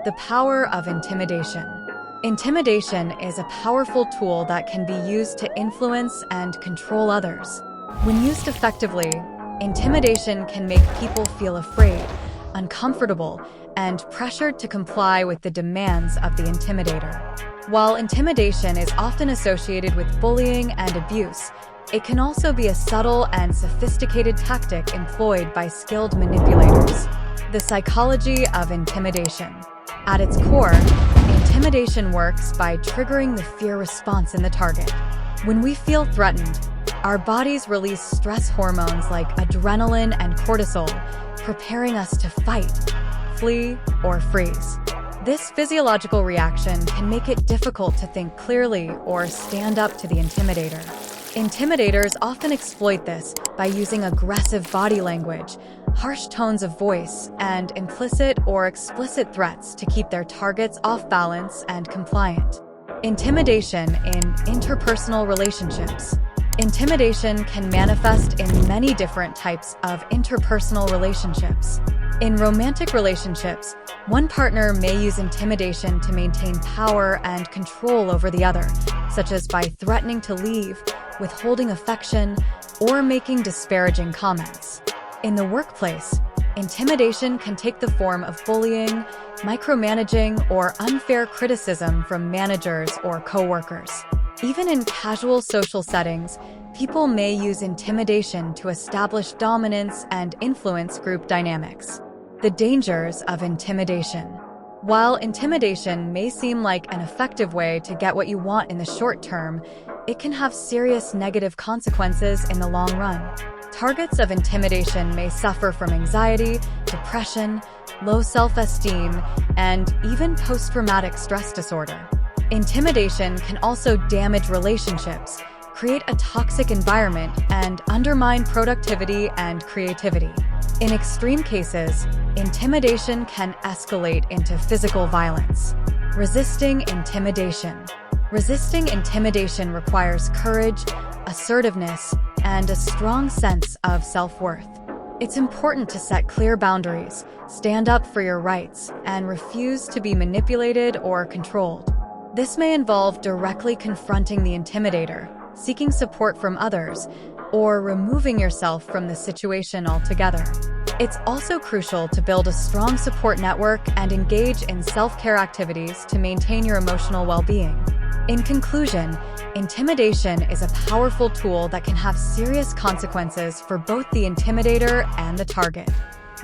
The power of intimidation. Intimidation is a powerful tool that can be used to influence and control others. When used effectively, intimidation can make people feel afraid, uncomfortable, and pressured to comply with the demands of the intimidator. While intimidation is often associated with bullying and abuse, it can also be a subtle and sophisticated tactic employed by skilled manipulators. The psychology of intimidation. At its core, intimidation works by triggering the fear response in the target. When we feel threatened, our bodies release stress hormones like adrenaline and cortisol, preparing us to fight, flee, or freeze. This physiological reaction can make it difficult to think clearly or stand up to the intimidator. Intimidators often exploit this by using aggressive body language, harsh tones of voice, and implicit or explicit threats to keep their targets off balance and compliant. Intimidation in interpersonal relationships. Intimidation can manifest in many different types of interpersonal relationships. In romantic relationships, one partner may use intimidation to maintain power and control over the other, such as by threatening to leave, withholding affection, or making disparaging comments. In the workplace, intimidation can take the form of bullying, micromanaging, or unfair criticism from managers or coworkers. Even in casual social settings, people may use intimidation to establish dominance and influence group dynamics. The dangers of intimidation. While intimidation may seem like an effective way to get what you want in the short term, it can have serious negative consequences in the long run. Targets of intimidation may suffer from anxiety, depression, low self-esteem, and even post-traumatic stress disorder. Intimidation can also damage relationships, create a toxic environment, and undermine productivity and creativity. In extreme cases, intimidation can escalate into physical violence. Resisting intimidation. Resisting intimidation requires courage, assertiveness, and a strong sense of self-worth. It's important to set clear boundaries, stand up for your rights, and refuse to be manipulated or controlled. This may involve directly confronting the intimidator, seeking support from others, or removing yourself from the situation altogether. It's also crucial to build a strong support network and engage in self-care activities to maintain your emotional well-being. In conclusion, intimidation is a powerful tool that can have serious consequences for both the intimidator and the target.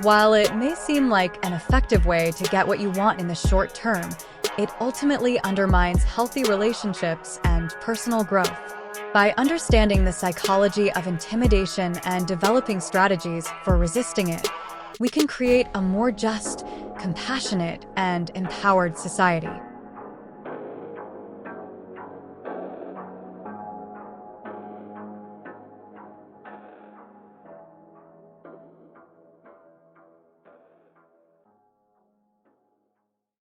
While it may seem like an effective way to get what you want in the short term, it ultimately undermines healthy relationships and personal growth. By understanding the psychology of intimidation and developing strategies for resisting it, we can create a more just, compassionate, and empowered society.